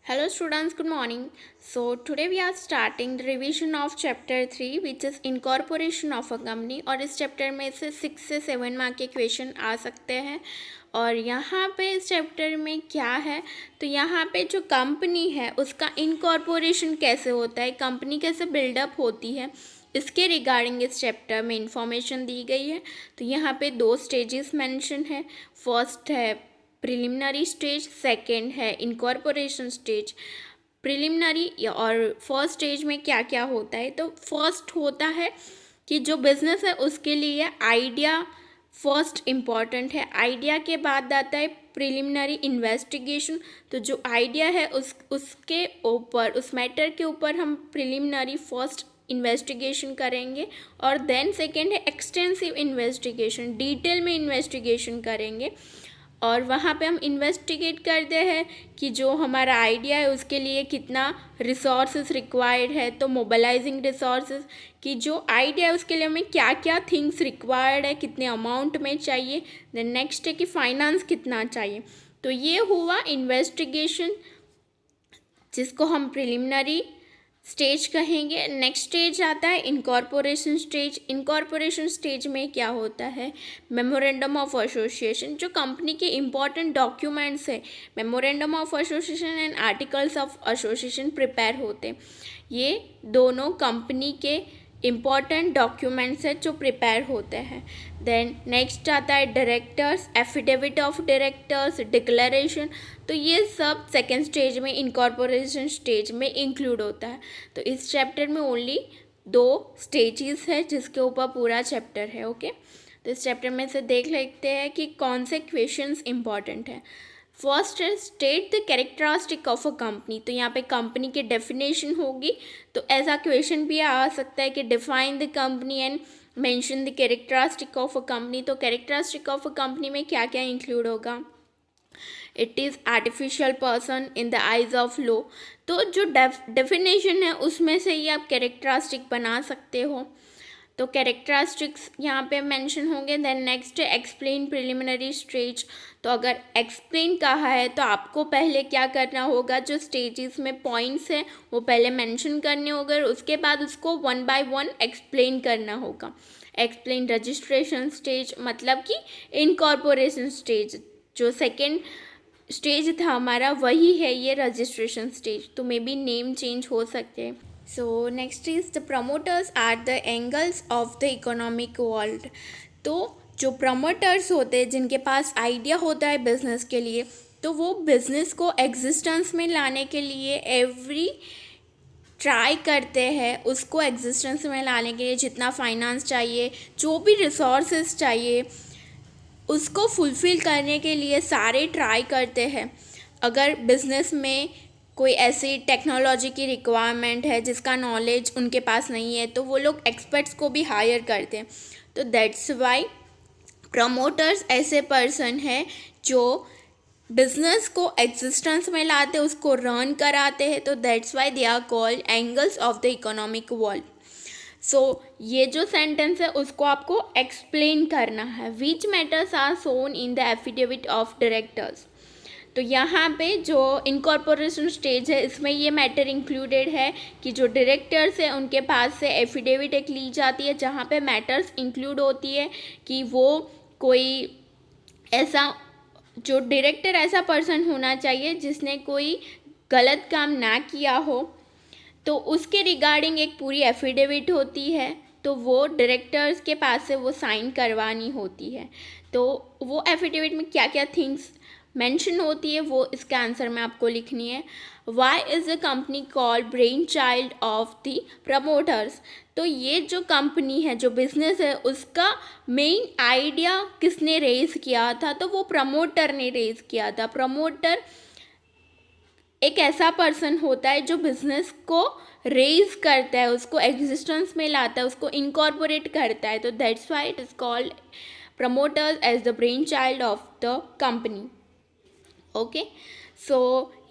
Hello students, good morning. So today we are starting the revision of chapter 3 which is incorporation of a company और इस chapter में से 6 से 7 mark के question आ सकते हैं। और यहाँ पे इस चैप्टर में क्या है, तो यहाँ पे जो कंपनी है उसका इनकॉर्पोरेशन कैसे होता है, कंपनी कैसे बिल्डअप होती है, इसके रिगार्डिंग इस चैप्टर में इंफॉर्मेशन दी गई है। तो यहाँ पे 2 स्टेजेस मेंशन है। फर्स्ट है प्रिलिमिनरी स्टेज, सेकंड है इनकॉर्पोरेशन स्टेज। प्रिलिमिनरी और फर्स्ट स्टेज में क्या क्या होता है, तो फर्स्ट होता है कि जो बिजनेस है उसके लिए आइडिया फर्स्ट इम्पॉर्टेंट है। आइडिया के बाद आता है प्रिलिमिनरी इन्वेस्टिगेशन। तो जो आइडिया है उसके ऊपर, उस मैटर के ऊपर हम प्रिलिमिनरी फर्स्ट इन्वेस्टिगेशन करेंगे। और देन सेकेंड है एक्सटेंसिव इन्वेस्टिगेशन, डिटेल में इन्वेस्टिगेशन करेंगे और वहाँ पे हम इन्वेस्टिगेट करते हैं कि जो हमारा आइडिया है उसके लिए कितना रिसोर्सेज रिक्वायर्ड है। तो मोबिलाइजिंग रिसोर्सेज कि जो आइडिया है उसके लिए हमें क्या क्या थिंग्स रिक्वायर्ड है, कितने अमाउंट में चाहिए। देन नेक्स्ट है कि फाइनेंस कितना चाहिए। तो ये हुआ इन्वेस्टिगेशन जिसको हम प्रिलिमिनरी स्टेज कहेंगे। नेक्स्ट स्टेज आता है इनकॉर्पोरेशन स्टेज। इनकॉर्पोरेशन स्टेज में क्या होता है, मेमोरेंडम ऑफ एसोसिएशन, जो कंपनी के इम्पॉर्टेंट डॉक्यूमेंट्स है, memorandum of association and articles of association prepare होते हैं। ये दोनों कंपनी के इम्पॉर्टेंट डॉक्यूमेंट्स है जो प्रिपेयर होते हैं। देन नेक्स्ट आता है directors, affidavit of directors, declaration. तो ये सब सेकेंड स्टेज में इनकॉर्पोरेशन स्टेज में इंक्लूड होता है। तो इस चैप्टर में ओनली 2 स्टेजेस है जिसके ऊपर पूरा चैप्टर है। ओके, तो इस चैप्टर में से देख लेते हैं कि कौन से क्वेश्चंस इंपॉर्टेंट हैं। फर्स्ट है state the characteristic of a company. तो यहाँ पे कंपनी की डेफिनेशन होगी। तो ऐसा क्वेश्चन भी आ सकता है कि define the company and mention the characteristic of a company. तो कैरेक्टरिस्टिक ऑफ अ कंपनी में क्या क्या इंक्लूड होगा, it is artificial person in the eyes of law. तो जो डेफिनेशन है उसमें से ही आप कैरेक्टरिस्टिक बना सकते हो। तो कैरेक्टरिस्टिक्स यहाँ पे मेंशन होंगे। देन नेक्स्ट है एक्सप्लेन प्रिलिमिनरी स्टेज। तो अगर एक्सप्लेन कहा है तो आपको पहले क्या करना होगा, जो स्टेजेस में पॉइंट्स हैं वो पहले मेंशन करने होंगे और उसके बाद उसको 1 बाय 1 एक्सप्लेन करना होगा। एक्सप्लेन रजिस्ट्रेशन स्टेज, मतलब कि इनकॉर्पोरेशन स्टेज जो सेकेंड स्टेज था हमारा वही है ये रजिस्ट्रेशन स्टेज। तो मे बी नेम चेंज हो सकते हैं। So next is the promoters are the angels of the economic world. तो जो प्रमोटर्स होते हैं जिनके पास आइडिया होता है बिजनेस के लिए, तो वो बिजनेस को एग्जिस्टेंस में लाने के लिए एवरी ट्राई करते हैं उसको एग्जिस्टेंस में लाने के लिए जितना फाइनेंस चाहिए, जो भी रिसोर्सेज चाहिए उसको फुलफ़िल करने के लिए सारे ट्राई करते हैं। अगर बिज़नेस में कोई ऐसी टेक्नोलॉजी की रिक्वायरमेंट है जिसका नॉलेज उनके पास नहीं है तो वो लोग एक्सपर्ट्स को भी हायर करते हैं। तो दैट्स वाई प्रमोटर्स ऐसे पर्सन है जो बिजनेस को एग्जिस्टेंस में लाते, उसको रन कराते हैं। तो that's why they are called angels of the economic world. So ये जो सेंटेंस है उसको आपको एक्सप्लेन करना है। Which matters are shown in the affidavit of directors. तो यहाँ पे जो इनकॉर्पोरेशन स्टेज है इसमें ये मैटर इंक्लूडेड है कि जो डायरेक्टर्स है उनके पास से एफिडेविट एक ली जाती है जहाँ पे मैटर्स इंक्लूड होती है कि वो कोई ऐसा, जो डायरेक्टर ऐसा पर्सन होना चाहिए जिसने कोई गलत काम ना किया हो, तो उसके रिगार्डिंग एक पूरी एफिडेविट होती है। तो वो डायरेक्टर्स के पास से वो साइन करवानी होती है। तो वो एफिडेविट में क्या क्या थिंग्स मेंशन होती है वो इसके आंसर में आपको लिखनी है। Why is the company called brain child of the promoters. तो ये जो कंपनी है, जो बिजनेस है, उसका मेन आइडिया किसने रेज किया था, तो वो प्रमोटर ने रेज किया था। प्रमोटर एक ऐसा पर्सन होता है जो बिजनेस को रेज करता है, उसको एग्जिस्टेंस में लाता है, उसको इनकॉर्पोरेट करता है। तो that's why it is called promoters as the brain child of the company. Okay, so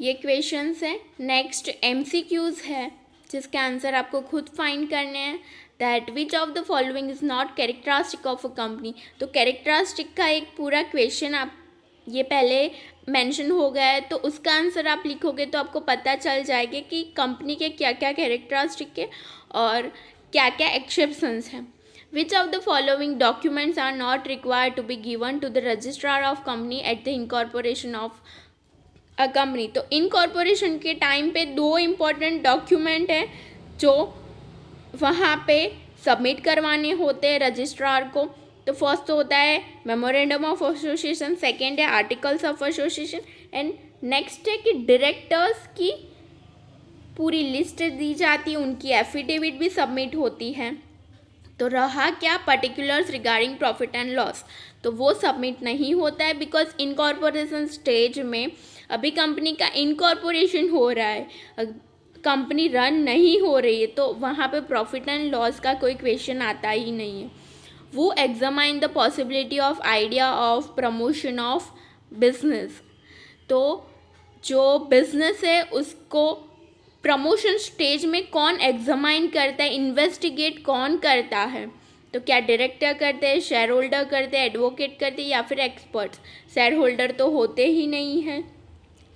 ये क्वेश्चंस हैं। नेक्स्ट MCQs है जिसके आंसर आपको खुद फाइंड करने हैं। That which of the following is not characteristic of a company. तो characteristic का एक पूरा क्वेश्चन आप ये पहले मेंशन हो गया है, तो उसका आंसर आप लिखोगे तो आपको पता चल जाएगा कि कंपनी के क्या क्या कैरेक्टरिस्टिक है और क्या क्या एक्सेप्शंस हैं. Which of the following documents are not required to be given to the registrar of company at the incorporation of a company? तो इनकॉर्पोरेशन के टाइम पे 2 इम्पॉर्टेंट डॉक्यूमेंट हैं जो वहाँ पे सबमिट करवाने होते हैं रजिस्ट्रार को. तो फर्स्ट तो होता है मेमोरेंडम ऑफ एसोसिएशन, सेकेंड है articles of association, and next है कि डायरेक्टर्स की पूरी लिस्ट दी जाती है, उनकी एफिडेविट भी सबमिट होती है. तो रहा क्या particulars regarding profit and loss, तो वो सबमिट नहीं होता है बिकॉज इनकॉर्पोरेशन स्टेज में अभी कंपनी का इनकॉर्पोरेशन हो रहा है, कंपनी रन नहीं हो रही है, तो वहाँ पे प्रॉफिट एंड लॉस का कोई क्वेश्चन आता ही नहीं है. वो examine the possibility of idea of promotion of business. तो जो बिजनेस है उसको प्रमोशन स्टेज में कौन एग्जामाइन करता है, इन्वेस्टिगेट कौन करता है, तो क्या डायरेक्टर करते हैं, शेयर होल्डर करते हैं, एडवोकेट करते हैं या फिर एक्सपर्ट्स. शेयर होल्डर तो होते ही नहीं हैं,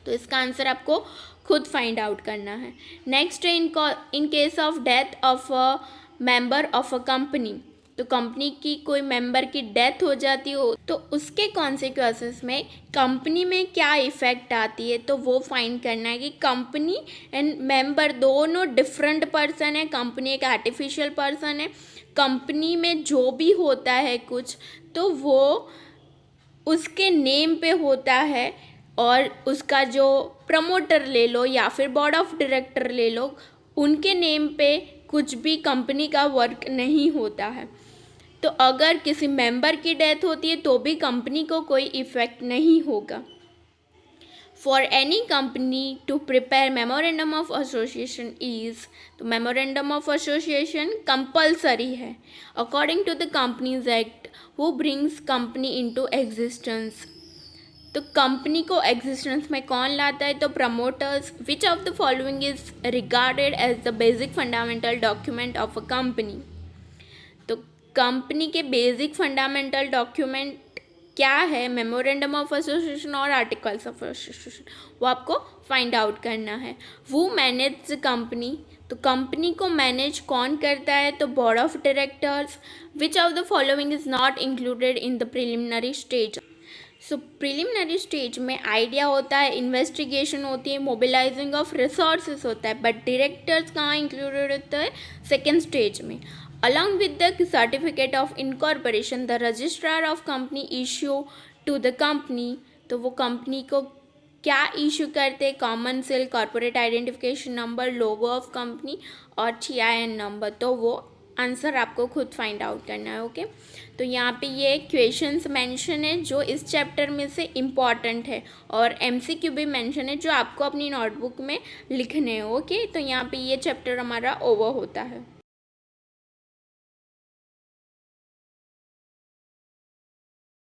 तो इसका आंसर आपको खुद फाइंड आउट करना है. नेक्स्ट है in case of death of a member of a company. तो कंपनी की कोई मेंबर की डेथ हो जाती हो तो उसके कॉन्सिक्वेंसेस में कंपनी में क्या इफ़ेक्ट आती है, तो वो फाइंड करना है कि कंपनी एंड मेंबर दोनों डिफरेंट पर्सन है. कंपनी एक आर्टिफिशियल पर्सन है. कंपनी में जो भी होता है कुछ तो वो उसके नेम पे होता है, और उसका जो प्रमोटर ले लो या फिर बोर्ड ऑफ डायरेक्टर ले लो, उनके नेम पे कुछ भी कंपनी का वर्क नहीं होता है. तो अगर किसी मेंबर की डेथ होती है तो भी कंपनी को कोई इफ़ेक्ट नहीं होगा. For any company to prepare memorandum of association is, तो मेमोरेंडम ऑफ एसोसिएशन कंपल्सरी है according to the companies act. Who brings company into existence, तो कंपनी को एग्जिस्टेंस में कौन लाता है, तो promoters. Which of the following is regarded as the basic fundamental document of a company. तो company के बेसिक फंडामेंटल डॉक्यूमेंट क्या है, मेमोरेंडम ऑफ एसोसिएशन और आर्टिकल्स ऑफ एसोसिएशन, वो आपको फाइंड आउट करना है. वो मैनेज द कंपनी, तो कंपनी को मैनेज कौन करता है, तो board of directors. Which of the following is not included in the preliminary stage. So preliminary stage में आइडिया होता है, इन्वेस्टिगेशन होती है, मोबिलाइजिंग ऑफ रिसोर्सेज होता है, बट डायरेक्टर्स कहाँ इंक्लूडेड होता है, सेकेंड स्टेज में. Along with the certificate of incorporation, the registrar of company issue to the company. तो वो कंपनी को क्या इशू करते हैं, common seal, corporate identification number, logo of company और TIN नंबर. तो वो आंसर आपको खुद फाइंड आउट करना है. ओके, तो यहाँ पे ये क्वेश्चंस मेंशन है जो इस चैप्टर में से इम्पॉर्टेंट है, और MCQ भी मेंशन है जो आपको अपनी नोटबुक में लिखने हैं. ओके, तो यहाँ पे ये चैप्टर हमारा ओवर होता है.